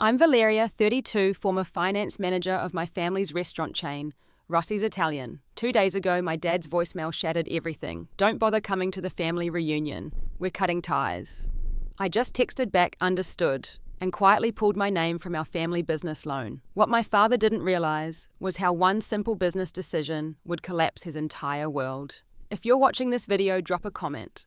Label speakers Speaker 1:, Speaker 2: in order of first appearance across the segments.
Speaker 1: I'm Valeria, 32, former finance manager of my family's restaurant chain, Rossi's Italian. 2 days ago, my dad's voicemail shattered everything. Don't bother coming to the family reunion. We're cutting ties. I just texted back, understood, and quietly pulled my name from our family business loan. What my father didn't realize was how one simple business decision would collapse his entire world. If you're watching this video, drop a comment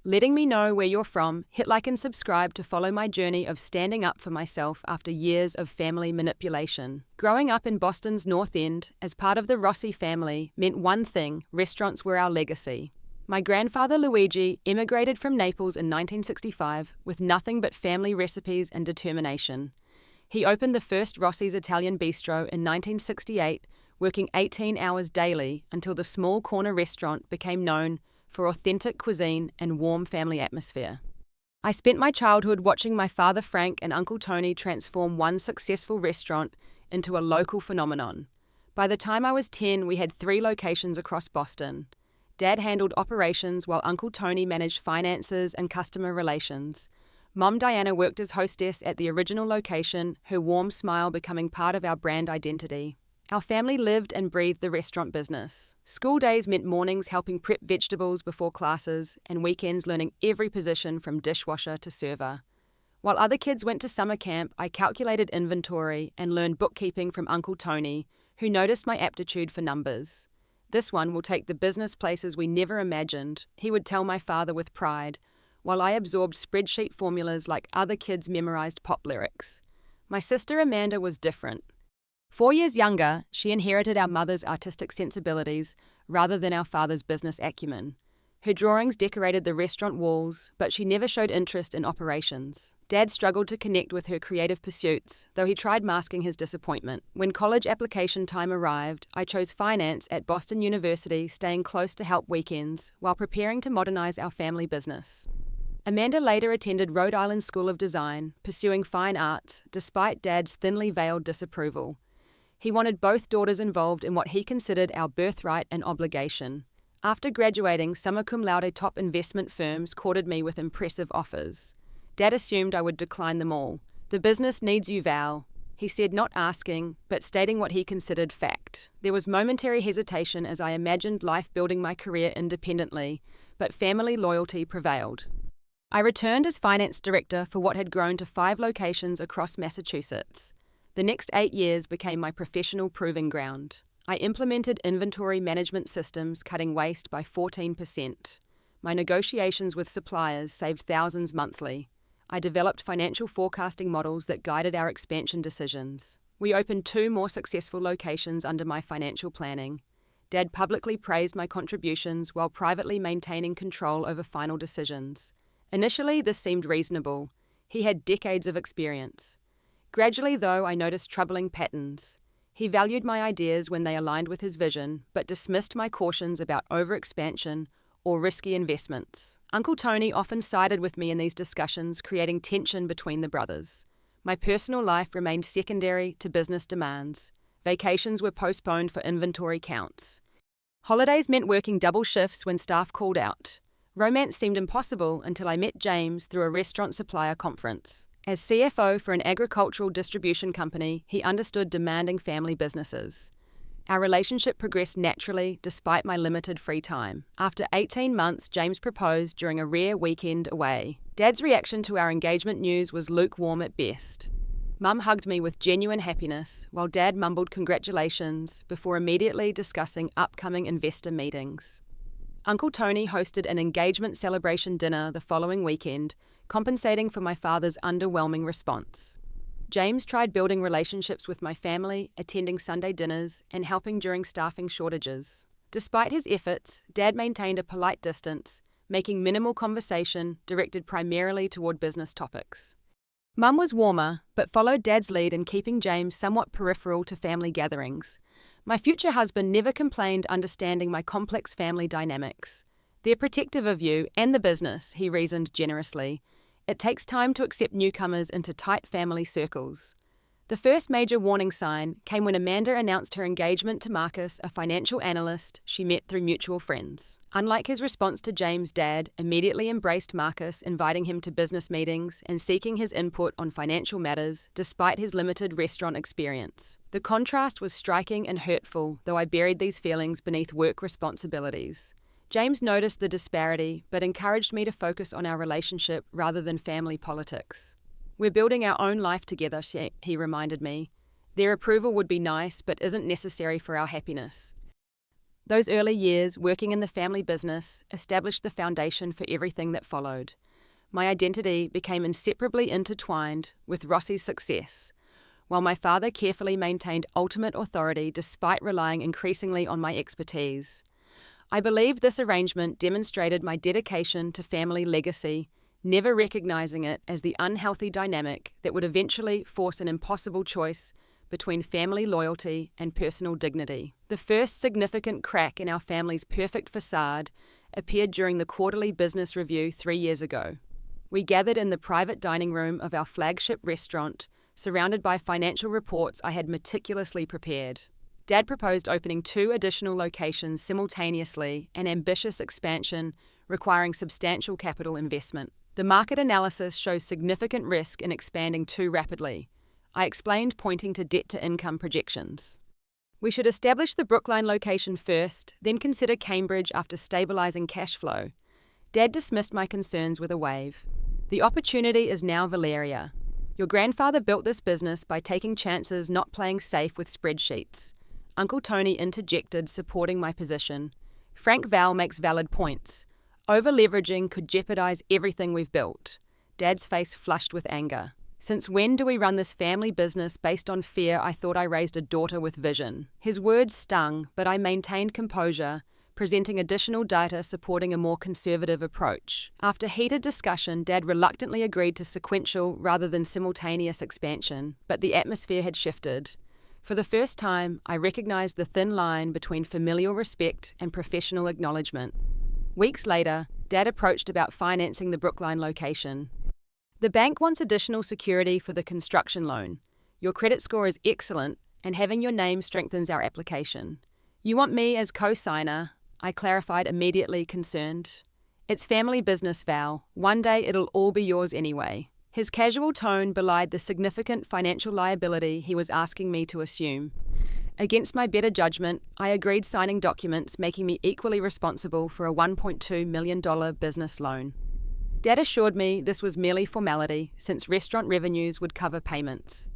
Speaker 1: letting me know where you're from. Hit like and subscribe to follow my journey of standing up for myself after years of family manipulation. Growing up in Boston's North End as part of the Rossi family meant one thing: restaurants were our legacy. My grandfather Luigi immigrated from Naples in 1965 with nothing but family recipes and determination. He opened the first Rossi's Italian Bistro in 1968, working 18 hours daily until the small corner restaurant became known for authentic cuisine and warm family atmosphere. I spent my childhood watching my father Frank and Uncle Tony transform one successful restaurant into a local phenomenon. By the time I was 10, we had 3 locations across Boston. Dad handled operations while Uncle Tony managed finances and customer relations. Mom Diana worked as hostess at the original location, her warm smile becoming part of our brand identity. Our family lived and breathed the restaurant business. School days meant mornings helping prep vegetables before classes, and weekends learning every position from dishwasher to server. While other kids went to summer camp, I calculated inventory and learned bookkeeping from Uncle Tony, who noticed my aptitude for numbers. "This one will take the business places we never imagined," he would tell my father with pride, while I absorbed spreadsheet formulas like other kids memorized pop lyrics. My sister Amanda was different. 4 years younger, she inherited our mother's artistic sensibilities rather than our father's business acumen. Her drawings decorated the restaurant walls, but she never showed interest in operations. Dad struggled to connect with her creative pursuits, though he tried masking his disappointment. When college application time arrived, I chose finance at Boston University, staying close to help weekends while preparing to modernize our family business. Amanda later attended Rhode Island School of Design, pursuing fine arts, despite Dad's thinly veiled disapproval. He wanted both daughters involved in what he considered our birthright and obligation. After graduating, summa cum laude top investment firms courted me with impressive offers. Dad assumed I would decline them all. "The business needs you, Val," he said, not asking, but stating what he considered fact. There was momentary hesitation as I imagined life building my career independently, but family loyalty prevailed. I returned as finance director for what had grown to 5 locations across Massachusetts. The next 8 years became my professional proving ground. I implemented inventory management systems, cutting waste by 14%. My negotiations with suppliers saved thousands monthly. I developed financial forecasting models that guided our expansion decisions. We opened 2 more successful locations under my financial planning. Dad publicly praised my contributions while privately maintaining control over final decisions. Initially, this seemed reasonable. He had decades of experience. Gradually, though, I noticed troubling patterns. He valued my ideas when they aligned with his vision, but dismissed my cautions about overexpansion or risky investments. Uncle Tony often sided with me in these discussions, creating tension between the brothers. My personal life remained secondary to business demands. Vacations were postponed for inventory counts. Holidays meant working double shifts when staff called out. Romance seemed impossible until I met James through a restaurant supplier conference. As CFO for an agricultural distribution company, he understood demanding family businesses. Our relationship progressed naturally despite my limited free time. After 18 months, James proposed during a rare weekend away. Dad's reaction to our engagement news was lukewarm at best. Mum hugged me with genuine happiness, while Dad mumbled congratulations before immediately discussing upcoming investor meetings. Uncle Tony hosted an engagement celebration dinner the following weekend, compensating for my father's underwhelming response. James tried building relationships with my family, attending Sunday dinners, and helping during staffing shortages. Despite his efforts, Dad maintained a polite distance, making minimal conversation directed primarily toward business topics. Mum was warmer, but followed Dad's lead in keeping James somewhat peripheral to family gatherings. My future husband never complained, understanding my complex family dynamics. "They're protective of you and the business," he reasoned generously. "It takes time to accept newcomers into tight family circles." The first major warning sign came when Amanda announced her engagement to Marcus, a financial analyst she met through mutual friends. Unlike his response to James, Dad immediately embraced Marcus, inviting him to business meetings and seeking his input on financial matters despite his limited restaurant experience. The contrast was striking and hurtful, though I buried these feelings beneath work responsibilities. James noticed the disparity, but encouraged me to focus on our relationship rather than family politics. "We're building our own life together," he reminded me. "Their approval would be nice, but isn't necessary for our happiness." Those early years, working in the family business, established the foundation for everything that followed. My identity became inseparably intertwined with Rossi's success, while my father carefully maintained ultimate authority despite relying increasingly on my expertise. I believe this arrangement demonstrated my dedication to family legacy, never recognizing it as the unhealthy dynamic that would eventually force an impossible choice between family loyalty and personal dignity. The first significant crack in our family's perfect facade appeared during the quarterly business review 3 years ago. We gathered in the private dining room of our flagship restaurant, surrounded by financial reports I had meticulously prepared. Dad proposed opening 2 additional locations simultaneously, an ambitious expansion requiring substantial capital investment. The market analysis shows significant risk in expanding too rapidly, I explained, pointing to debt-to-income projections. We should establish the Brookline location first, then consider Cambridge after stabilizing cash flow. Dad dismissed my concerns with a wave. "The opportunity is now, Valeria. Your grandfather built this business by taking chances, not playing safe with spreadsheets." Uncle Tony interjected, supporting my position. "Frank Val makes valid points. Over-leveraging could jeopardize everything we've built." Dad's face flushed with anger. "Since when do we run this family business based on fear? I thought I raised a daughter with vision." His words stung, but I maintained composure, presenting additional data supporting a more conservative approach. After heated discussion, Dad reluctantly agreed to sequential rather than simultaneous expansion, but the atmosphere had shifted. For the first time, I recognized the thin line between familial respect and professional acknowledgement. Weeks later, Dad approached about financing the Brookline location. "The bank wants additional security for the construction loan. Your credit score is excellent, and having your name strengthens our application." "You want me as co-signer?" I clarified, immediately concerned. "It's family business, Val. One day it'll all be yours anyway." His casual tone belied the significant financial liability he was asking me to assume. Against my better judgment, I agreed, signing documents making me equally responsible for a $1.2 million business loan. Dad assured me this was merely formality, since restaurant revenues would cover payments.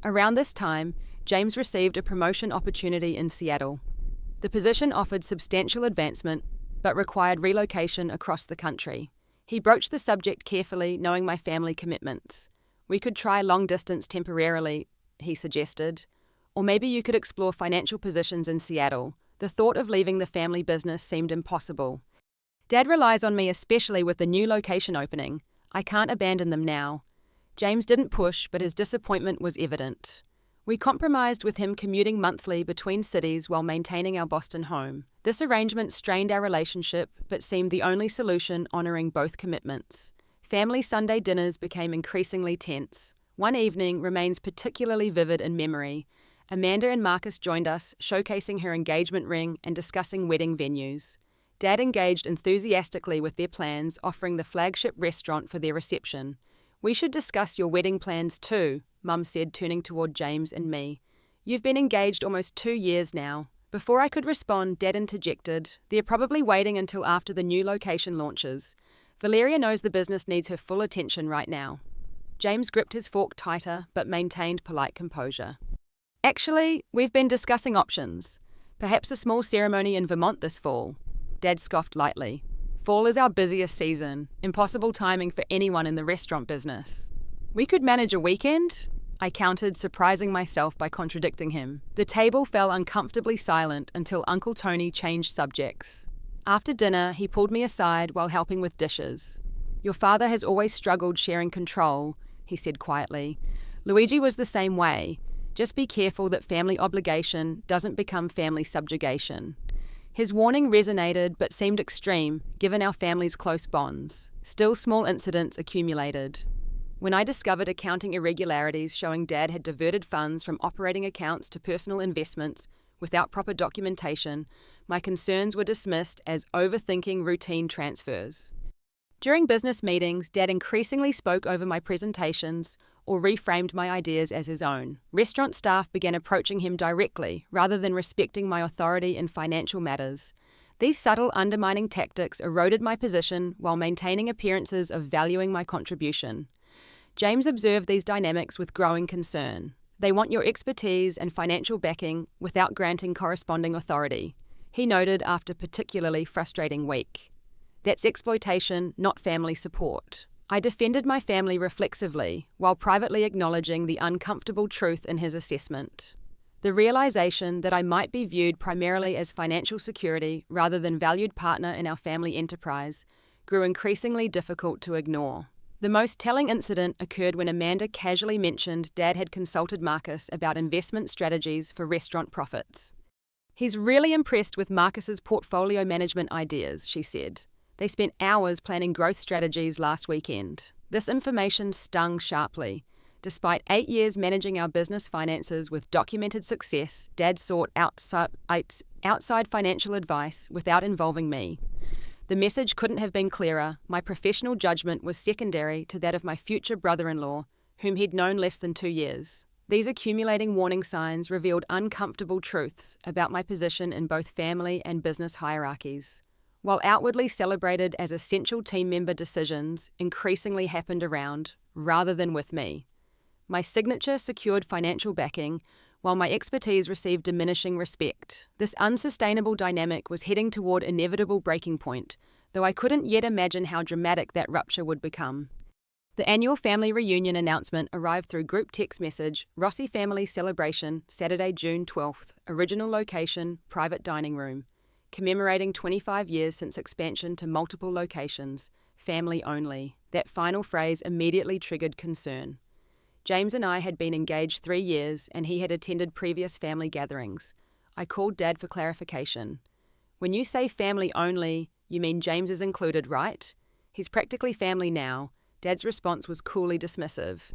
Speaker 1: Around this time, James received a promotion opportunity in Seattle. The position offered substantial advancement, but required relocation across the country. He broached the subject carefully, knowing my family commitments. "We could try long distance temporarily," he suggested. "Or maybe you could explore financial positions in Seattle." The thought of leaving the family business seemed impossible. "Dad relies on me, especially with the new location opening. I can't abandon them now." James didn't push, but his disappointment was evident. We compromised with him commuting monthly between cities while maintaining our Boston home. This arrangement strained our relationship, but seemed the only solution, honoring both commitments. Family Sunday dinners became increasingly tense. One evening remains particularly vivid in memory. Amanda and Marcus joined us, showcasing her engagement ring and discussing wedding venues. Dad engaged enthusiastically with their plans, offering the flagship restaurant for their reception. "We should discuss your wedding plans too," Mum said, turning toward James and me. "You've been engaged almost 2 years now." Before I could respond, Dad interjected, "They're probably waiting until after the new location launches. Valeria knows the business needs her full attention right now." James gripped his fork tighter, but maintained polite composure. "Actually, we've been discussing options. Perhaps a small ceremony in Vermont this fall." Dad scoffed lightly. "Fall is our busiest season. Impossible timing for anyone in the restaurant business." "We could manage a weekend?" I countered, surprising myself by contradicting him. The table fell uncomfortably silent until Uncle Tony changed subjects. After dinner, he pulled me aside while helping with dishes. "Your father has always struggled sharing control," he said quietly. "Luigi was the same way. Just be careful that family obligation doesn't become family subjugation." His warning resonated but seemed extreme, given our family's close bonds. Still, small incidents accumulated. When I discovered accounting irregularities showing Dad had diverted funds from operating accounts to personal investments without proper documentation, my concerns were dismissed as overthinking routine transfers. During business meetings, Dad increasingly spoke over my presentations or reframed my ideas as his own. Restaurant staff began approaching him directly rather than respecting my authority in financial matters. These subtle undermining tactics eroded my position while maintaining appearances of valuing my contribution. James observed these dynamics with growing concern. They want your expertise and financial backing without granting corresponding authority, he noted after a particularly frustrating week. That's exploitation, not family support. I defended my family reflexively while privately acknowledging the uncomfortable truth in his assessment. The realization that I might be viewed primarily as financial security rather than valued partner in our family enterprise grew increasingly difficult to ignore. The most telling incident occurred when Amanda casually mentioned Dad had consulted Marcus about investment strategies for restaurant profits. He's really impressed with Marcus's portfolio management ideas, she said. They spent hours planning growth strategies last weekend. This information stung sharply. Despite 8 years managing our business finances with documented success, Dad sought outside financial advice without involving me. The message couldn't have been clearer. My professional judgment was secondary to that of my future brother-in-law, whom he'd known less than 2 years. These accumulating warning signs revealed uncomfortable truths about my position in both family and business hierarchies. While outwardly celebrated as essential team member decisions increasingly happened around, rather than with me. My signature secured financial backing, while my expertise received diminishing respect. This unsustainable dynamic was heading toward inevitable breaking point, though I couldn't yet imagine how dramatic that rupture would become. The annual family reunion announcement arrived through group text message, Rossi Family Celebration, Saturday, June 12th, original location, private dining room, commemorating 25 years since expansion to multiple locations, family only. That final phrase immediately triggered concern. James and I had been engaged 3 years and he had attended previous family gatherings. I called Dad for clarification. When you say family only, you mean James is included, right? He's practically family now. Dad's response was coolly dismissive.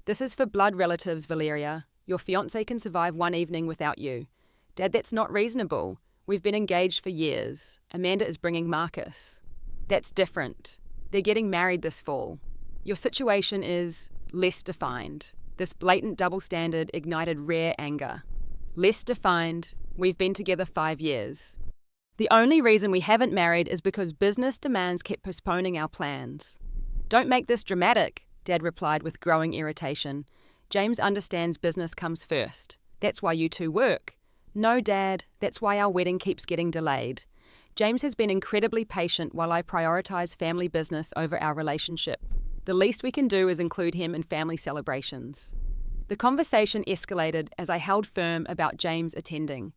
Speaker 1: This is for blood relatives, Valeria. Your fiancé can survive one evening without you. Dad, that's not reasonable. We've been engaged for years. Amanda is bringing Marcus. That's different. They're getting married this fall. Your situation is less defined. This blatant double standard ignited rare anger. Less defined. We've been together 5 years. The only reason we haven't married is because business demands kept postponing our plans. Don't make this dramatic, Dad replied with growing irritation. James understands business comes first. That's why you two work. No, Dad, that's why our wedding keeps getting delayed. James has been incredibly patient while I prioritize family business over our relationship. The least we can do is include him in family celebrations. The conversation escalated as I held firm about James attending.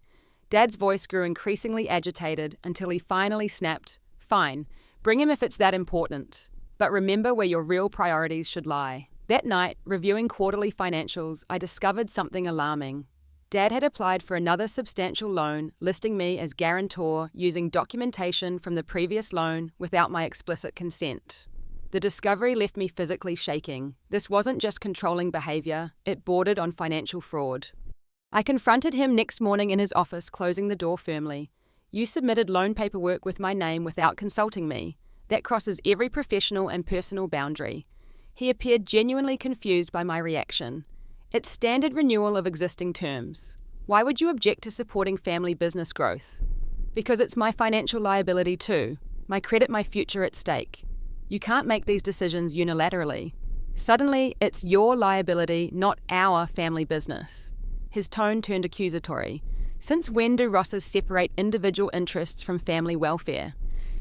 Speaker 1: Dad's voice grew increasingly agitated until he finally snapped, "Fine, bring him if it's that important. But remember where your real priorities should lie." That night, reviewing quarterly financials, I discovered something alarming. Dad had applied for another substantial loan, listing me as guarantor using documentation from the previous loan without my explicit consent. The discovery left me physically shaking. This wasn't just controlling behavior, it bordered on financial fraud. I confronted him next morning in his office, closing the door firmly. "You submitted loan paperwork with my name without consulting me. That crosses every professional and personal boundary." He appeared genuinely confused by my reaction. "It's standard renewal of existing terms. Why would you object to supporting family business growth?" "Because it's my financial liability too. My credit, my future at stake. You can't make these decisions unilaterally. Suddenly, it's your liability, not our family business." His tone turned accusatory. "Since when do Rosses separate individual interests from family welfare?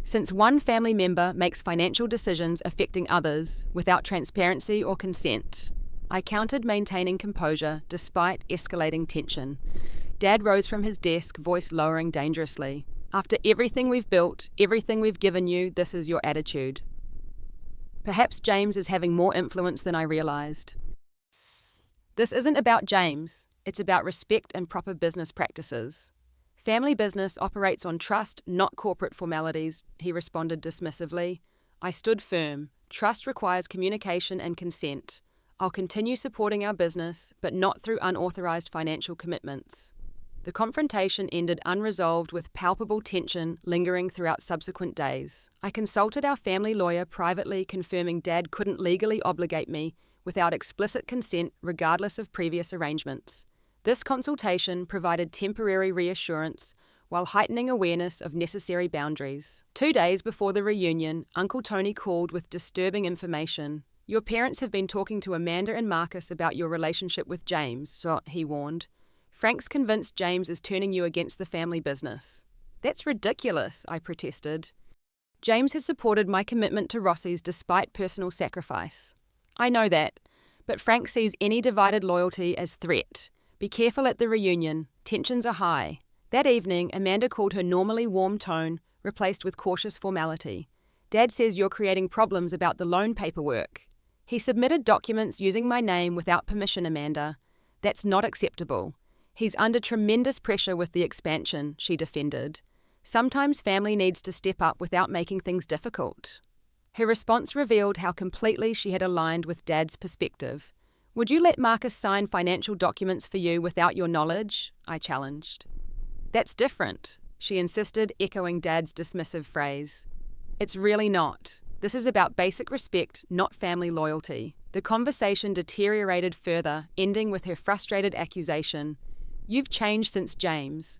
Speaker 1: Since one family member makes financial decisions affecting others without transparency or consent." I countered, maintaining composure despite escalating tension. Dad rose from his desk, voice lowering dangerously. "After everything we've built, everything we've given you, this is your attitude." Perhaps James is having more influence than I realized. This isn't about James. It's about respect and proper business practices. Family business operates on trust, not corporate formalities, he responded dismissively. I stood firm. Trust requires communication and consent. I'll continue supporting our business, but not through unauthorized financial commitments. The confrontation ended unresolved with palpable tension lingering throughout subsequent days. I consulted our family lawyer privately, confirming Dad couldn't legally obligate me without explicit consent regardless of previous arrangements. This consultation provided temporary reassurance while heightening awareness of necessary boundaries. 2 days before the reunion, Uncle Tony called with disturbing information. Your parents have been talking to Amanda and Marcus about your relationship with James, so he warned. Frank's convinced James is turning you against the family business. That's ridiculous, I protested. James has supported my commitment to Rossi's despite personal sacrifice. I know that, but Frank sees any divided loyalty as threat. Be careful at the reunion. Tensions are high. That evening, Amanda called her normally warm tone, replaced with cautious formality. Dad says you're creating problems about the loan paperwork. He submitted documents using my name without permission, Amanda. That's not acceptable. He's under tremendous pressure with the expansion, she defended. Sometimes family needs to step up without making things difficult. Her response revealed how completely she had aligned with Dad's perspective. Would you let Marcus sign financial documents for you without your knowledge? I challenged. That's different, she insisted, echoing Dad's dismissive phrase. It's really not. This is about basic respect, not family loyalty. The conversation deteriorated further, ending with her frustrated accusation. You've changed since James.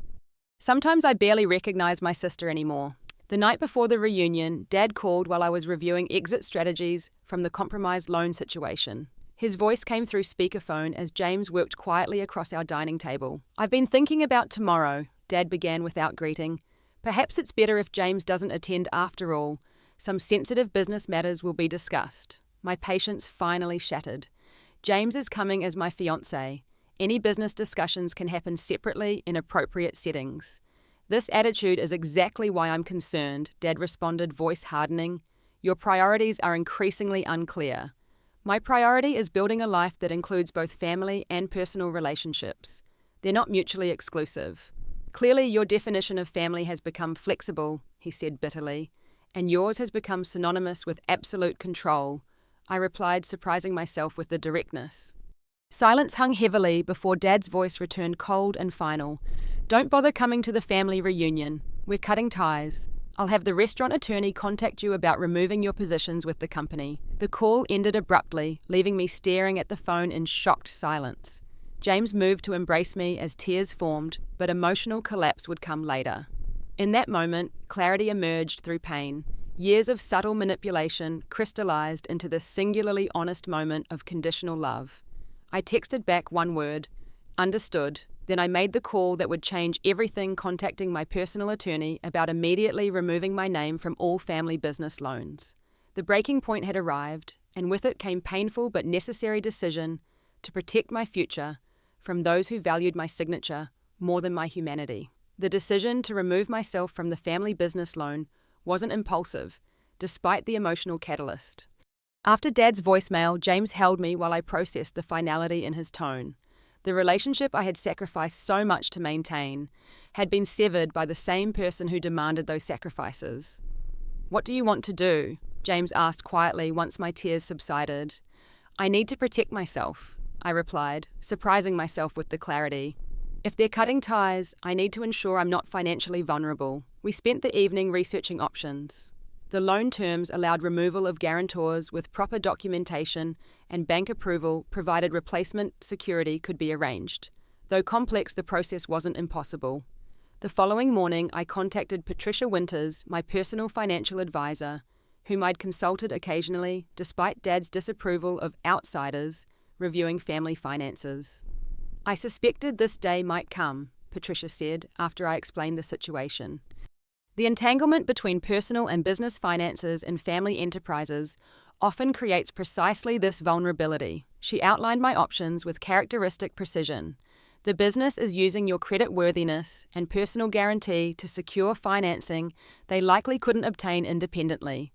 Speaker 1: Sometimes I barely recognize my sister anymore. The night before the reunion, Dad called while I was reviewing exit strategies from the compromised loan situation. His voice came through speakerphone as James worked quietly across our dining table. I've been thinking about tomorrow, Dad began without greeting. Perhaps it's better if James doesn't attend after all. Some sensitive business matters will be discussed. My patience finally shattered. James is coming as my fiancé. Any business discussions can happen separately in appropriate settings. This attitude is exactly why I'm concerned, Dad responded, voice hardening. Your priorities are increasingly unclear. My priority is building a life that includes both family and personal relationships. They're not mutually exclusive. Clearly, your definition of family has become flexible, he said bitterly, and yours has become synonymous with absolute control. I replied, surprising myself with the directness. Silence hung heavily before Dad's voice returned cold and final. Don't bother coming to the family reunion. We're cutting ties. I'll have the restaurant attorney contact you about removing your positions with the company. The call ended abruptly, leaving me staring at the phone in shocked silence. James moved to embrace me as tears formed, but emotional collapse would come later. In that moment, clarity emerged through pain. Years of subtle manipulation crystallized into this singularly honest moment of conditional love. I texted back one word, understood. Then I made the call that would change everything, contacting my personal attorney about immediately removing my name from all family business loans. The breaking point had arrived, and with it came painful but necessary decision to protect my future from those who valued my signature more than my humanity. The decision to remove myself from the family business loan wasn't impulsive, despite the emotional catalyst. After Dad's voicemail, James held me while I processed the finality in his tone. The relationship I had sacrificed so much to maintain had been severed by the same person who demanded those sacrifices. What do you want to do? James asked quietly once my tears subsided. I need to protect myself, I replied, surprising myself with the clarity. If they're cutting ties, I need to ensure I'm not financially vulnerable. We spent the evening researching options. The loan terms allowed removal of guarantors with proper documentation and bank approval, provided replacement security could be arranged. Though complex, the process wasn't impossible. The following morning, I contacted Patricia Winters, my personal financial advisor, whom I'd consulted occasionally, despite Dad's disapproval of outsiders reviewing family finances. I suspected this day might come, Patricia said, after I explained the situation. The entanglement between personal and business finances in family enterprises often creates precisely this vulnerability. She outlined my options with characteristic precision. The business is using your creditworthiness and personal guarantee to secure financing they likely couldn't obtain independently.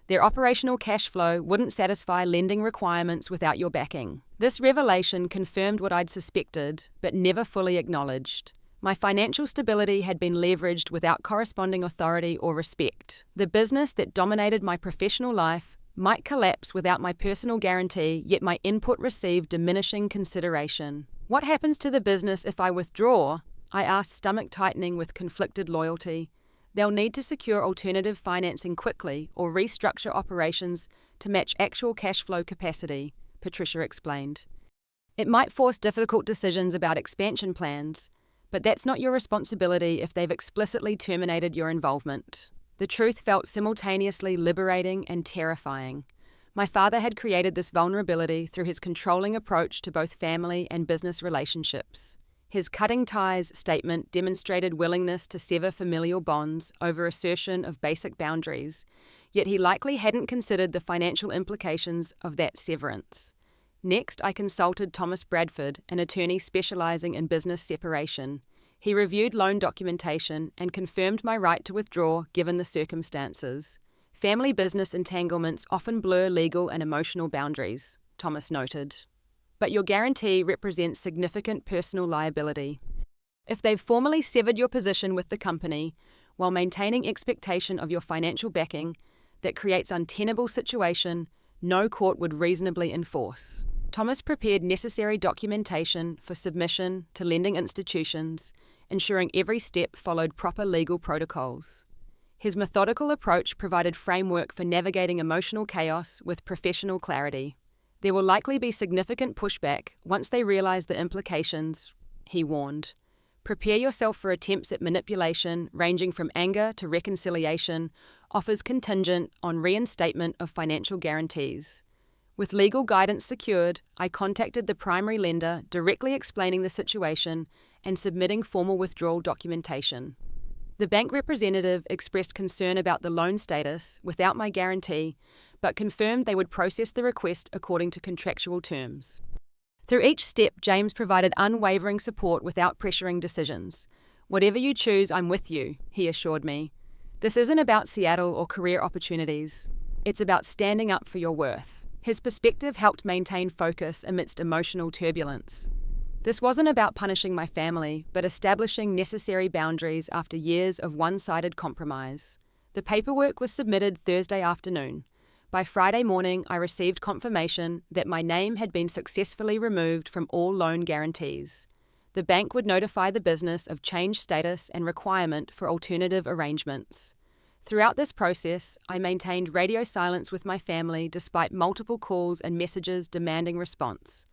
Speaker 1: Their operational cash flow wouldn't satisfy lending requirements without your backing. This revelation confirmed what I'd suspected, but never fully acknowledged. My financial stability had been leveraged without corresponding authority or respect. The business that dominated my professional life Might collapse without my personal guarantee, yet my input received diminishing consideration. What happens to the business if I withdraw? I asked, stomach tightening with conflicted loyalty. They'll need to secure alternative financing quickly or restructure operations to match actual cash flow capacity, Patricia explained. It might force difficult decisions about expansion plans, but that's not your responsibility if they've explicitly terminated your involvement. The truth felt simultaneously liberating and terrifying. My father had created this vulnerability through his controlling approach to both family and business relationships. His cutting ties statement demonstrated willingness to sever familial bonds over assertion of basic boundaries, yet he likely hadn't considered the financial implications of that severance. Next, I consulted Thomas Bradford, an attorney specializing in business separation. He reviewed loan documentation and confirmed my right to withdraw given the circumstances. Family business entanglements often blur legal and emotional boundaries, Thomas noted. But your guarantee represents significant personal liability. If they've formally severed your position with the company while maintaining expectation of your financial backing, that creates untenable situation no court would reasonably enforce. Thomas prepared necessary documentation for submission to lending institutions, ensuring every step followed proper legal protocols. His methodical approach provided framework for navigating emotional chaos with professional clarity. There will likely be significant pushback once they realize the implications, he warned. Prepare yourself for attempts at manipulation ranging from anger to reconciliation, offers contingent on reinstatement of financial guarantees. With legal guidance secured, I contacted the primary lender, directly explaining the situation and submitting formal withdrawal documentation. The bank representative expressed concern about the loan status without my guarantee, but confirmed they would process the request according to contractual terms. Through each step, James provided unwavering support without pressuring decisions. Whatever you choose, I'm with you, he assured me. This isn't about Seattle or career opportunities. It's about standing up for your worth. His perspective helped maintain focus amidst emotional turbulence. This wasn't about punishing my family, but establishing necessary boundaries after years of one-sided compromise. The paperwork was submitted Thursday afternoon. By Friday morning, I received confirmation that my name had been successfully removed from all loan guarantees. The bank would notify the business of changed status and requirement for alternative arrangements. Throughout this process, I maintained radio silence with my family despite multiple calls and messages demanding response.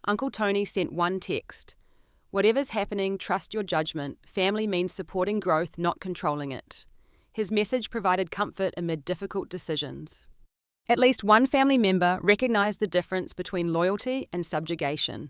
Speaker 1: Uncle Tony sent one text. Whatever's happening, trust your judgment. Family means supporting growth, not controlling it. His message provided comfort amid difficult decisions. At least one family member recognized the difference between loyalty and subjugation.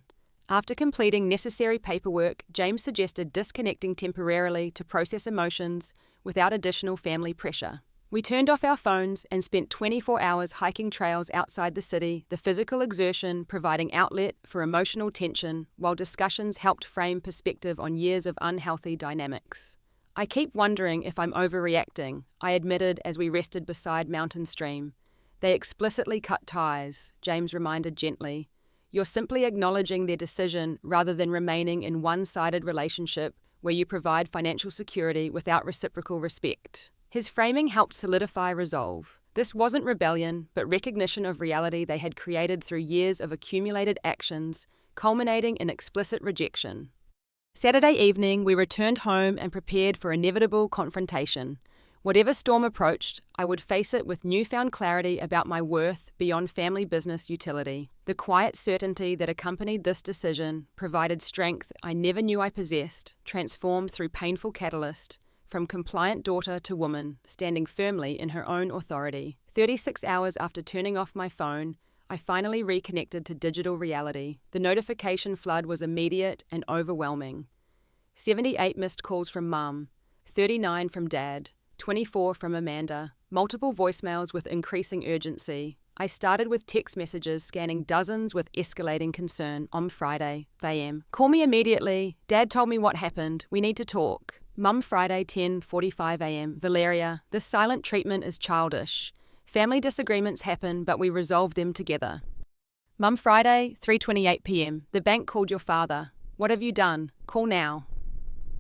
Speaker 1: After completing necessary paperwork, James suggested disconnecting temporarily to process emotions without additional family pressure. We turned off our phones and spent 24 hours hiking trails outside the city, the physical exertion providing outlet for emotional tension, while discussions helped frame perspective on years of unhealthy dynamics. I keep wondering if I'm overreacting, I admitted as we rested beside Mountain Stream. They explicitly cut ties, James reminded gently. You're simply acknowledging their decision rather than remaining in one-sided relationship where you provide financial security without reciprocal respect. His framing helped solidify resolve. This wasn't rebellion, but recognition of reality they had created through years of accumulated actions, culminating in explicit rejection. Saturday evening, we returned home and prepared for inevitable confrontation. Whatever storm approached, I would face it with newfound clarity about my worth beyond family business utility. The quiet certainty that accompanied this decision provided strength I never knew I possessed, transformed through painful catalyst, from compliant daughter to woman, standing firmly in her own authority. 36 hours after turning off my phone, I finally reconnected to digital reality. The notification flood was immediate and overwhelming. 78 missed calls from Mum, 39 from Dad, 24 from Amanda, multiple voicemails with increasing urgency. I started with text messages, scanning dozens with escalating concern. On Friday, a.m. Call me immediately. Dad told me what happened. We need to talk. Mum, Friday, 10:45 a.m. Valeria, this silent treatment is childish. Family disagreements happen, but we resolve them together. Mum, Friday, 3:28 p.m. The bank called your father. What have you done? Call now.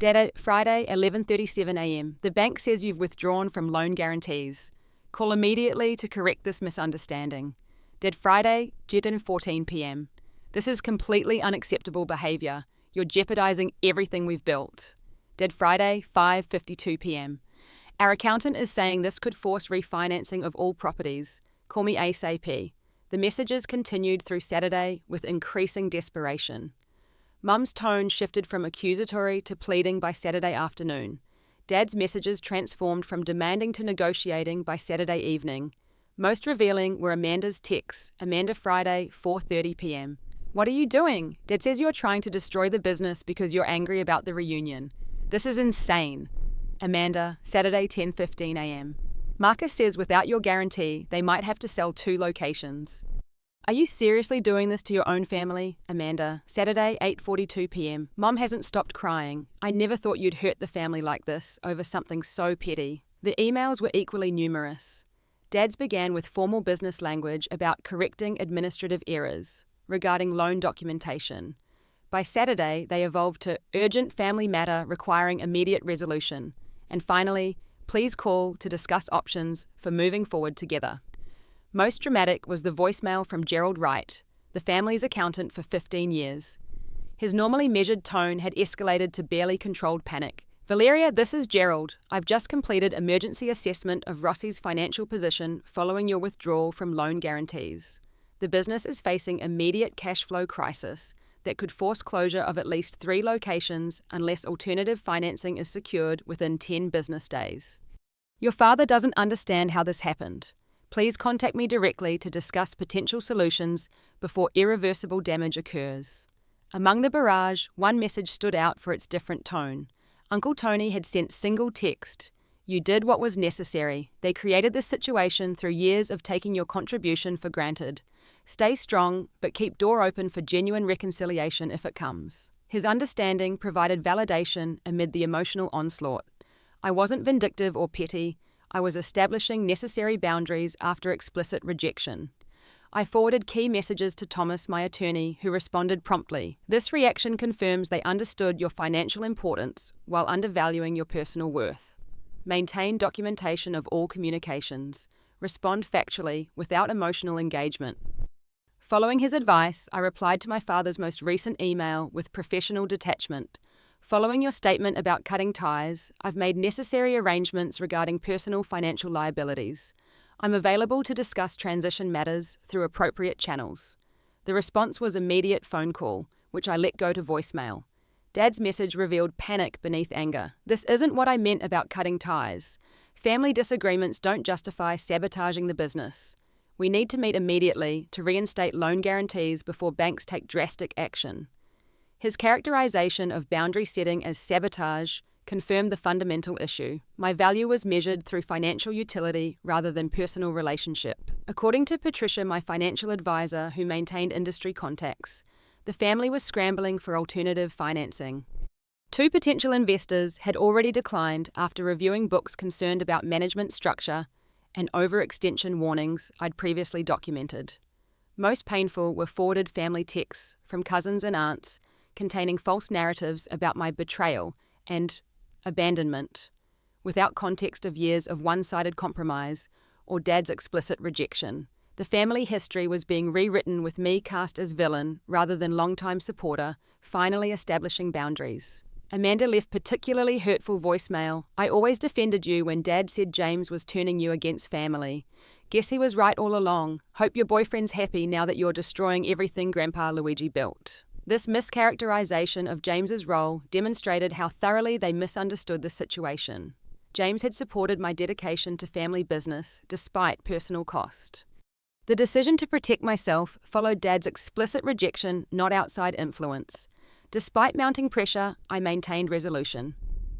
Speaker 1: Dad, Friday, 11:37 a.m. The bank says you've withdrawn from loan guarantees. Call immediately to correct this misunderstanding. Dead Friday, 14 p.m. This is completely unacceptable behaviour. You're jeopardising everything we've built. Dead Friday, 5:52 p.m. Our accountant is saying this could force refinancing of all properties. Call me ASAP. The messages continued through Saturday with increasing desperation. Mum's tone shifted from accusatory to pleading by Saturday afternoon. Dad's messages transformed from demanding to negotiating by Saturday evening. Most revealing were Amanda's texts. Amanda Friday, 4:30 p.m. What are you doing? Dad says you're trying to destroy the business because you're angry about the reunion. This is insane. Amanda, Saturday, 10:15 a.m. Marcus says without your guarantee, they might have to sell 2 locations. Are you seriously doing this to your own family? Amanda, Saturday, 8:42 p.m. Mom hasn't stopped crying. I never thought you'd hurt the family like this over something so petty. The emails were equally numerous. Dad's began with formal business language about correcting administrative errors regarding loan documentation. By Saturday, they evolved to urgent family matter requiring immediate resolution. And finally, please call to discuss options for moving forward together. Most dramatic was the voicemail from Gerald Wright, the family's accountant for 15 years. His normally measured tone had escalated to barely controlled panic. Valeria, this is Gerald. I've just completed emergency assessment of Rossi's financial position following your withdrawal from loan guarantees. The business is facing immediate cash flow crisis that could force closure of at least 3 locations unless alternative financing is secured within 10 business days. Your father doesn't understand how this happened. Please contact me directly to discuss potential solutions before irreversible damage occurs. Among the barrage, one message stood out for its different tone. Uncle Tony had sent single text. You did what was necessary. They created this situation through years of taking your contribution for granted. Stay strong, but keep door open for genuine reconciliation if it comes. His understanding provided validation amid the emotional onslaught. I wasn't vindictive or petty. I was establishing necessary boundaries after explicit rejection. I forwarded key messages to Thomas, my attorney, who responded promptly. This reaction confirms they understood your financial importance while undervaluing your personal worth. Maintain documentation of all communications. Respond factually, without emotional engagement. Following his advice, I replied to my father's most recent email with professional detachment. Following your statement about cutting ties, I've made necessary arrangements regarding personal financial liabilities. I'm available to discuss transition matters through appropriate channels. The response was immediate phone call, which I let go to voicemail. Dad's message revealed panic beneath anger. This isn't what I meant about cutting ties. Family disagreements don't justify sabotaging the business. We need to meet immediately to reinstate loan guarantees before banks take drastic action. His characterization of boundary setting as sabotage confirmed the fundamental issue. My value was measured through financial utility rather than personal relationship. According to Patricia, my financial advisor who maintained industry contacts, the family was scrambling for alternative financing. 2 potential investors had already declined after reviewing books concerned about management structure and overextension warnings I'd previously documented. Most painful were forwarded family texts from cousins and aunts containing false narratives about my betrayal and abandonment, without context of years of one-sided compromise or Dad's explicit rejection. The family history was being rewritten with me cast as villain rather than longtime supporter, finally establishing boundaries. Amanda left particularly hurtful voicemail. I always defended you when Dad said James was turning you against family. Guess he was right all along. Hope your boyfriend's happy now that you're destroying everything Grandpa Luigi built. This mischaracterization of James's role demonstrated how thoroughly they misunderstood the situation. James had supported my dedication to family business despite personal cost. The decision to protect myself followed Dad's explicit rejection, not outside influence. Despite mounting pressure, I maintained resolution.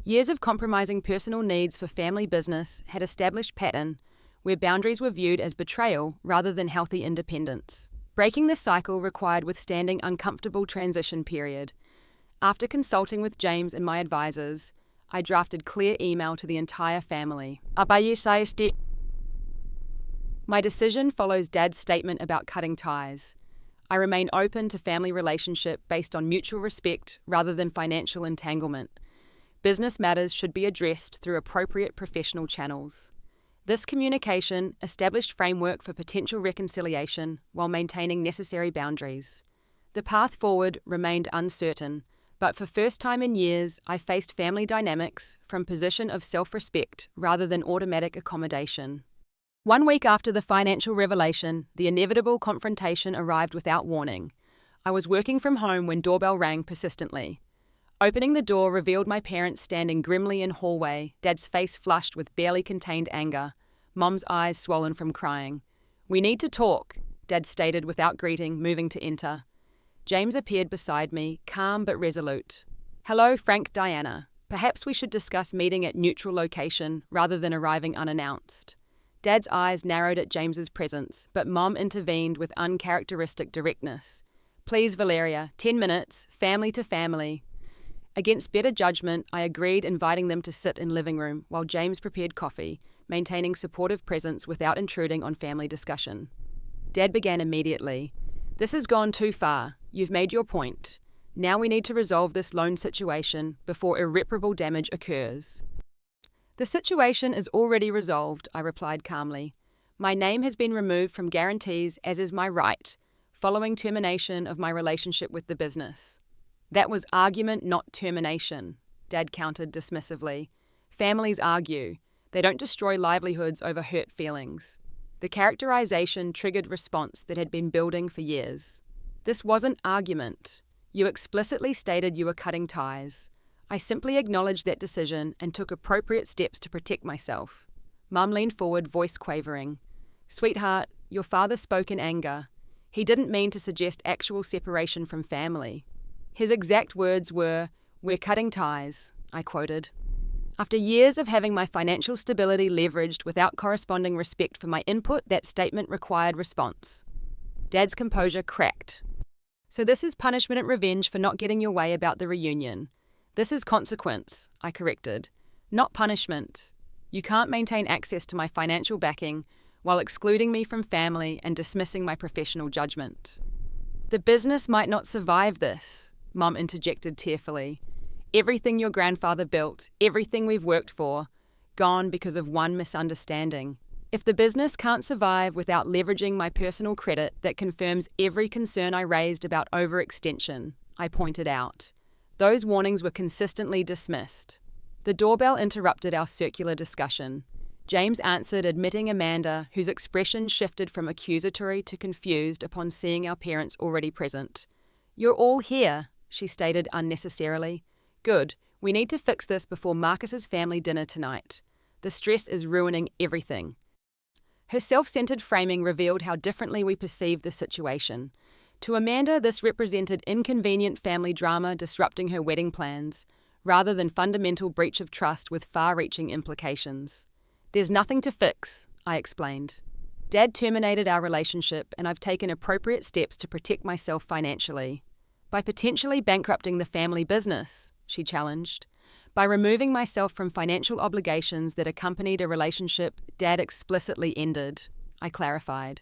Speaker 1: Years of compromising personal needs for family business had established pattern where boundaries were viewed as betrayal rather than healthy independence. Breaking this cycle required withstanding uncomfortable transition period. After consulting with James and my advisors, I drafted clear email to the entire family. My decision follows Dad's statement about cutting ties. I remain open to family relationship based on mutual respect rather than financial entanglement. Business matters should be addressed through appropriate professional channels. This communication established framework for potential reconciliation while maintaining necessary boundaries. The path forward remained uncertain, but for first time in years, I faced family dynamics from a position of self-respect rather than automatic accommodation. 1 week after the financial revelation, the inevitable confrontation arrived without warning. I was working from home when doorbell rang persistently. Opening the door revealed my parents standing grimly in hallway, Dad's face flushed with barely contained anger, Mom's eyes swollen from crying. "We need to talk," Dad stated without greeting, moving to enter. James appeared beside me, calm but resolute. "Hello, Frank, Diana. Perhaps we should discuss meeting at neutral location rather than arriving unannounced." Dad's eyes narrowed at James's presence, but Mom intervened with uncharacteristic directness. "Please, Valeria, 10 minutes, family to family." Against better judgment, I agreed, inviting them to sit in living room while James prepared coffee, maintaining supportive presence without intruding on family discussion. Dad began immediately. "This has gone too far. You've made your point. Now we need to resolve this loan situation before irreparable damage occurs." "The situation is already resolved," I replied calmly. "My name has been removed from guarantees, as is my right, following termination of my relationship with the business." "That was argument, not termination," Dad countered dismissively. "Families argue. They don't destroy livelihoods over hurt feelings." The characterization triggered response that had been building for years. "This wasn't argument. You explicitly stated you were cutting ties. I simply acknowledged that decision and took appropriate steps to protect myself." Mum leaned forward, voice quavering. "Sweetheart, your father spoke in anger. He didn't mean to suggest actual separation from family. His exact words were, 'We're cutting ties,'" I quoted. After years of having my financial stability leveraged without corresponding respect for my input, that statement required response. Dad's composure cracked. "So this is punishment and revenge for not getting your way about the reunion. This is consequence," I corrected, "not punishment. You can't maintain access to my financial backing while excluding me from family and dismissing my professional judgment." "The business might not survive this," Mum interjected tearfully. "Everything your grandfather built, everything we've worked for, gone because of one misunderstanding. If the business can't survive without leveraging my personal credit, that confirms every concern I raised about overextension," I pointed out. Those warnings were consistently dismissed. The doorbell interrupted our circular discussion. James answered, admitting Amanda, whose expression shifted from accusatory to confused upon seeing our parents already present. "You're all here," she stated unnecessarily. "Good. We need to fix this before Marcus's family dinner tonight. The stress is ruining everything." Her self-centered framing revealed how differently we perceived the situation. To Amanda, this represented inconvenient family drama disrupting her wedding plans, rather than fundamental breach of trust with far-reaching implications. "There's nothing to fix," I explained. "Dad terminated our relationship, and I've taken appropriate steps to protect myself financially." "By potentially bankrupting the family business," she challenged. "By removing myself from financial obligations that accompanied a relationship Dad explicitly ended," I clarified.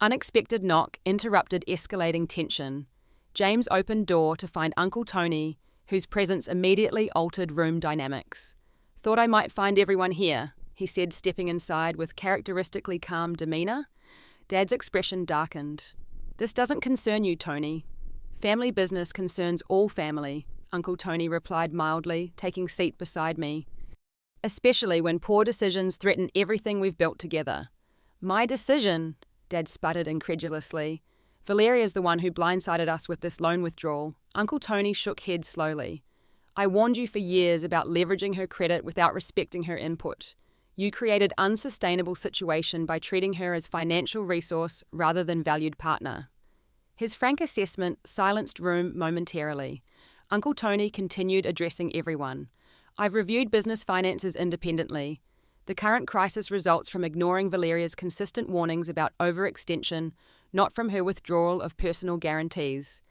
Speaker 1: Unexpected knock interrupted escalating tension. James opened door to find Uncle Tony, whose presence immediately altered room dynamics. "Thought I might find everyone here," he said, stepping inside with characteristically calm demeanor. Dad's expression darkened. "This doesn't concern you, Tony." "Family business concerns all family," Uncle Tony replied mildly, taking seat beside me. "Especially when poor decisions threaten everything we've built together." "My decision?" Dad sputtered incredulously. "Valeria's the one who blindsided us with this loan withdrawal." Uncle Tony shook head slowly. "I warned you for years about leveraging her credit without respecting her input. You created unsustainable situation by treating her as financial resource rather than valued partner." His frank assessment silenced room momentarily. Uncle Tony continued addressing everyone. "I've reviewed business finances independently. The current crisis results from ignoring Valeria's consistent warnings about overextension, not from her withdrawal of personal guarantees.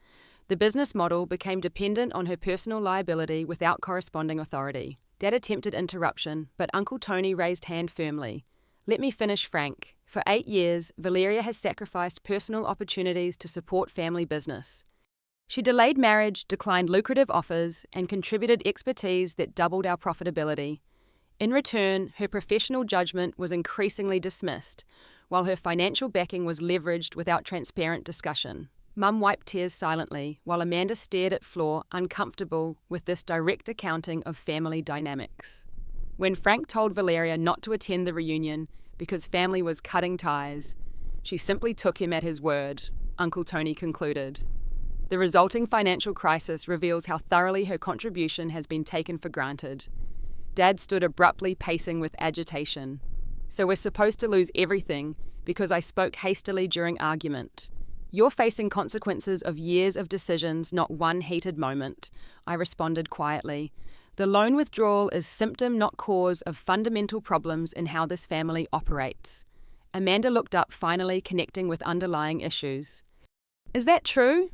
Speaker 1: The business model became dependent on her personal liability without corresponding authority." Dad attempted interruption, but Uncle Tony raised hand firmly. "Let me finish, Frank. For 8 years, Valeria has sacrificed personal opportunities to support family business. She delayed marriage, declined lucrative offers, and contributed expertise that doubled our profitability. In return, her professional judgment was increasingly dismissed, while her financial backing was leveraged without transparent discussion. Mum wiped tears silently, while Amanda stared at floor, uncomfortable with this direct accounting of family dynamics. When Frank told Valeria not to attend the reunion because family was cutting ties, she simply took him at his word, Uncle Tony concluded. The resulting financial crisis reveals how thoroughly her contribution has been taken for granted. Dad stood abruptly, pacing with agitation. So we're supposed to lose everything because I spoke hastily during argument. You're facing consequences of years of decisions, not one heated moment, I responded quietly. The loan withdrawal is symptom, not cause, of fundamental problems in how this family operates. Amanda looked up, finally connecting with underlying issues. Is that true?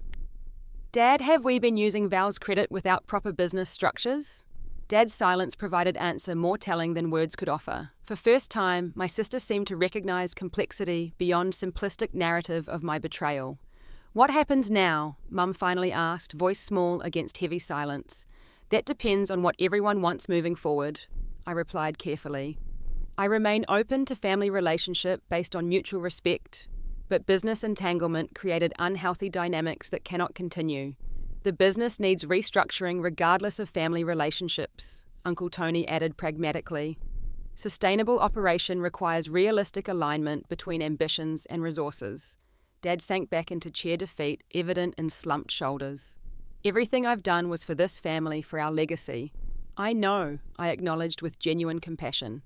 Speaker 1: Dad, have we been using Val's credit without proper business structures? Dad's silence provided answer more telling than words could offer. For first time, my sister seemed to recognize complexity beyond simplistic narrative of my betrayal. What happens now? Mum finally asked, voice small against heavy silence. That depends on what everyone wants moving forward, I replied carefully. I remain open to family relationship based on mutual respect, but business entanglement created unhealthy dynamics that cannot continue. The business needs restructuring regardless of family relationships, Uncle Tony added pragmatically. Sustainable operation requires realistic alignment between ambitions and resources. Dad sank back into chair defeat, evident in slumped shoulders. Everything I've done was for this family, for our legacy. I know, I acknowledged with genuine compassion.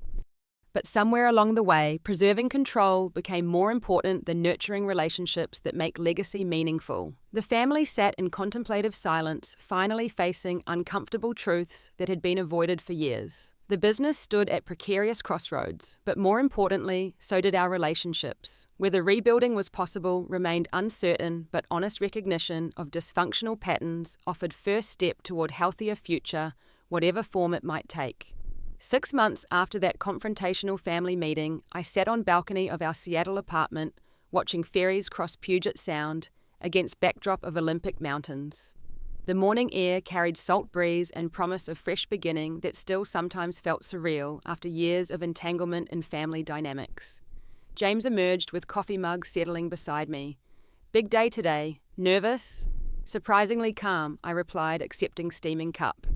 Speaker 1: But somewhere along the way, preserving control became more important than nurturing relationships that make legacy meaningful. The family sat in contemplative silence, finally facing uncomfortable truths that had been avoided for years. The business stood at precarious crossroads, but more importantly, so did our relationships. Whether rebuilding was possible remained uncertain, but honest recognition of dysfunctional patterns offered first step toward healthier future, whatever form it might take. 6 months after that confrontational family meeting, I sat on balcony of our Seattle apartment, watching ferries cross Puget Sound against backdrop of Olympic mountains. The morning air carried salt breeze and promise of fresh beginning that still sometimes felt surreal after years of entanglement in family dynamics. James emerged with coffee mug settling beside me. Big day today. Nervous? Surprisingly calm, I replied, accepting steaming cup.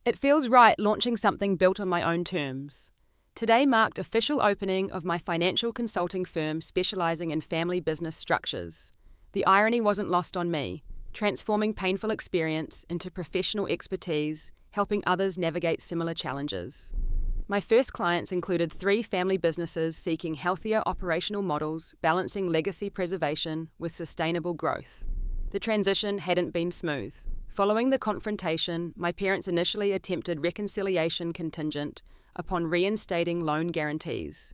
Speaker 1: It feels right launching something built on my own terms. Today marked official opening of my financial consulting firm specializing in family business structures. The irony wasn't lost on me, transforming painful experience into professional expertise, helping others navigate similar challenges. My first clients included 3 family businesses seeking healthier operational models, balancing legacy preservation with sustainable growth. The transition hadn't been smooth. Following the confrontation, my parents initially attempted reconciliation contingent upon reinstating loan guarantees.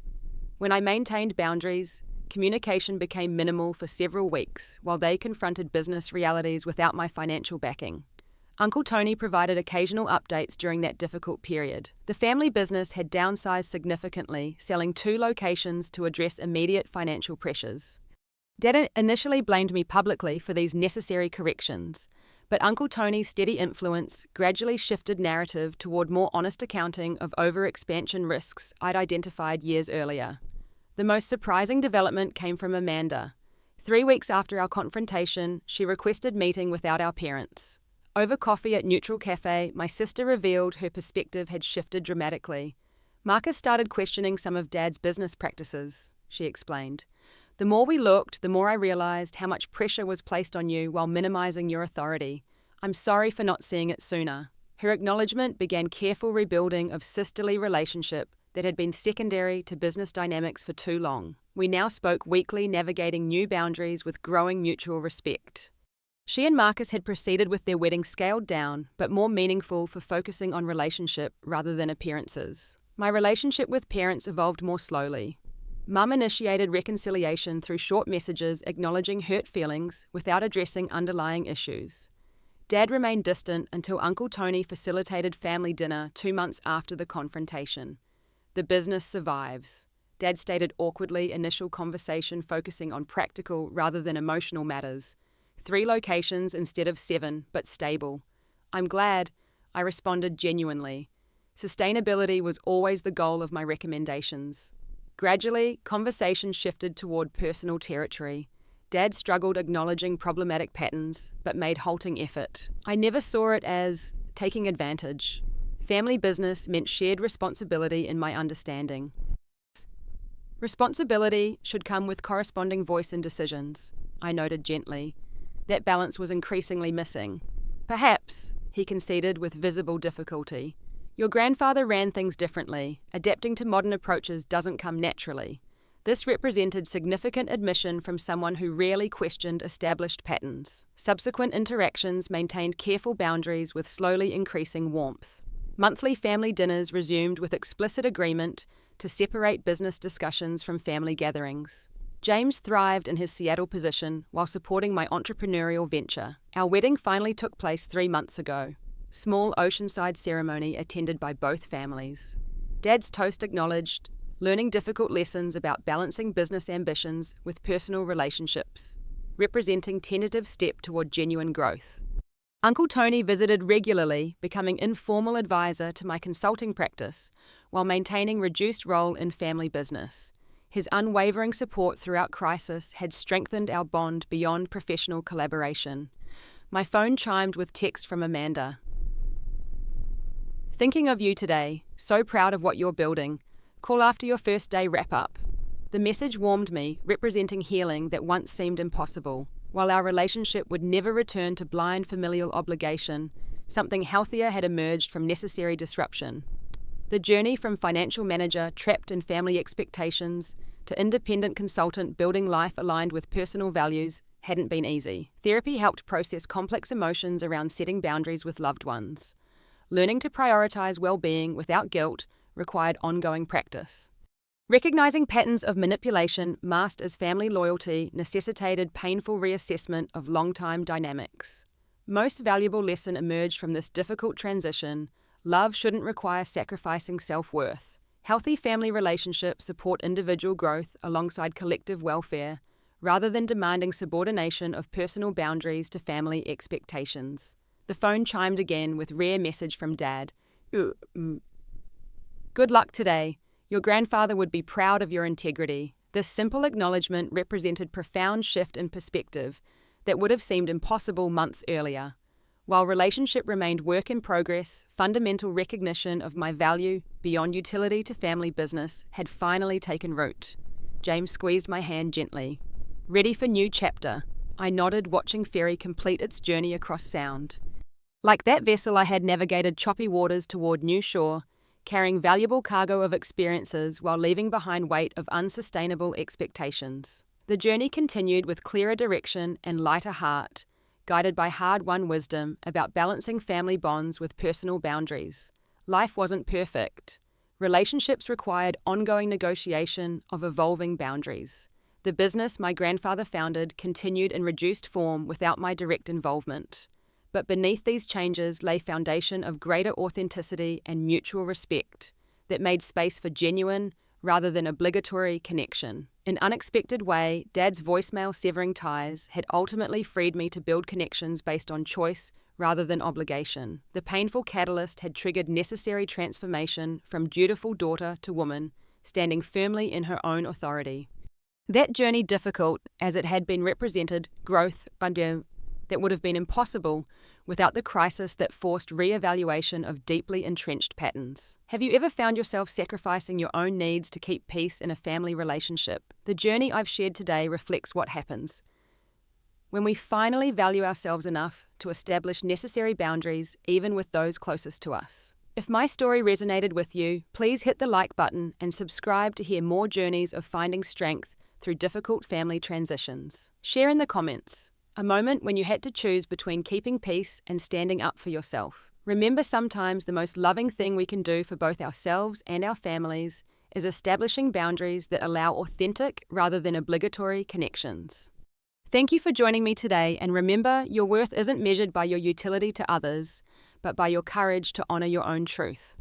Speaker 1: When I maintained boundaries, communication became minimal for several weeks while they confronted business realities without my financial backing. Uncle Tony provided occasional updates during that difficult period. The family business had downsized significantly, selling 2 locations to address immediate financial pressures. Dad initially blamed me publicly for these necessary corrections, but Uncle Tony's steady influence gradually shifted narrative toward more honest accounting of overexpansion risks I'd identified years earlier. The most surprising development came from Amanda. 3 weeks after our confrontation, she requested meeting without our parents. Over coffee at Neutral Cafe, my sister revealed her perspective had shifted dramatically. Marcus started questioning some of Dad's business practices, she explained. The more we looked, the more I realized how much pressure was placed on you while minimizing your authority. I'm sorry for not seeing it sooner. Her acknowledgement began careful rebuilding of sisterly relationship that had been secondary to business dynamics for too long. We now spoke weekly, navigating new boundaries with growing mutual respect. She and Marcus had proceeded with their wedding scaled down, but more meaningful for focusing on relationship rather than appearances. My relationship with parents evolved more slowly. Mum initiated reconciliation through short messages acknowledging hurt feelings without addressing underlying issues. Dad remained distant until Uncle Tony facilitated family dinner 2 months after the confrontation. The business survives, Dad stated awkwardly, initial conversation focusing on practical rather than emotional matters. 3 locations instead of 7, but stable. I'm glad, I responded genuinely. Sustainability was always the goal of my recommendations. Gradually, conversation shifted toward personal territory. Dad struggled acknowledging problematic patterns, but made halting effort. I never saw it as taking advantage. Family business meant shared responsibility in my understanding. Responsibility should come with corresponding voice in decisions, I noted gently. That balance was increasingly missing. Perhaps, he conceded with visible difficulty. Your grandfather ran things differently. Adapting to modern approaches doesn't come naturally. This represented significant admission from someone who rarely questioned established patterns. Subsequent interactions maintained careful boundaries with slowly increasing warmth. Monthly family dinners resumed with explicit agreement to separate business discussions from family gatherings. James thrived in his Seattle position while supporting my entrepreneurial venture. Our wedding finally took place 3 months ago. Small oceanside ceremony attended by both families. Dad's toast acknowledged learning difficult lessons about balancing business ambitions with personal relationships, representing tentative step toward genuine growth. Uncle Tony visited regularly, becoming informal advisor to my consulting practice while maintaining reduced role in family business. His unwavering support throughout crisis had strengthened our bond beyond professional collaboration. My phone chimed with text from Amanda. Thinking of you today, so proud of what you're building. Call after your first day wrap-up. The message warmed me, representing healing that once seemed impossible. While our relationship would never return to blind familial obligation, something healthier had emerged from necessary disruption. The journey from financial manager trapped in family expectations to independent consultant building life aligned with personal values hadn't been easy. Therapy helped process complex emotions around setting boundaries with loved ones. Learning to prioritize well-being without guilt required ongoing practice. Recognizing patterns of manipulation masked as family loyalty necessitated painful reassessment of long-time dynamics. Most valuable lesson emerged from this difficult transition: love shouldn't require sacrificing self-worth. Healthy family relationships support individual growth alongside collective welfare, rather than demanding subordination of personal boundaries to family expectations. The phone chimed again with rare message from Dad. Good luck today. Your grandfather would be proud of your integrity. This simple acknowledgement represented profound shift in perspective that would have seemed impossible months earlier. While relationship remained work in progress, fundamental recognition of my value beyond utility to family business had finally taken root. James squeezed my hand gently. Ready for new chapter? I nodded, watching ferry complete its journey across Sound. Like that vessel, I had navigated choppy waters toward new shore, carrying valuable cargo of experiences while leaving behind weight of unsustainable expectations. The journey continued with clearer direction and lighter heart, guided by hard-won wisdom about balancing family bonds with personal boundaries. Life wasn't perfect. Relationships required ongoing negotiation of evolving boundaries. The business my grandfather founded continued in reduced form without my direct involvement. But beneath these changes lay foundation of greater authenticity and mutual respect that made space for genuine, rather than obligatory, connection. In an unexpected way, Dad's voicemail severing ties had ultimately freed me to build connections based on choice rather than obligation. The painful catalyst had triggered necessary transformation from dutiful daughter to woman, standing firmly in her own authority. That journey, difficult as it had been represented, growth, that would have been impossible without the crisis that forced re-evaluation of deeply entrenched patterns. Have you ever found yourself sacrificing your own needs to keep peace in a family relationship? The journey I've shared today reflects what happens when we finally value ourselves enough to establish necessary boundaries, even with those closest to us. If my story resonated with you, please hit the like button and subscribe to hear more journeys of finding strength through difficult family transitions. Share in the comments a moment when you had to choose between keeping peace and standing up for yourself. Remember, sometimes the most loving thing we can do for both ourselves and our families is establishing boundaries that allow authentic rather than obligatory connections. Thank you for joining me today, and remember, your worth isn't measured by your utility to others, but by your courage to honor your own truth.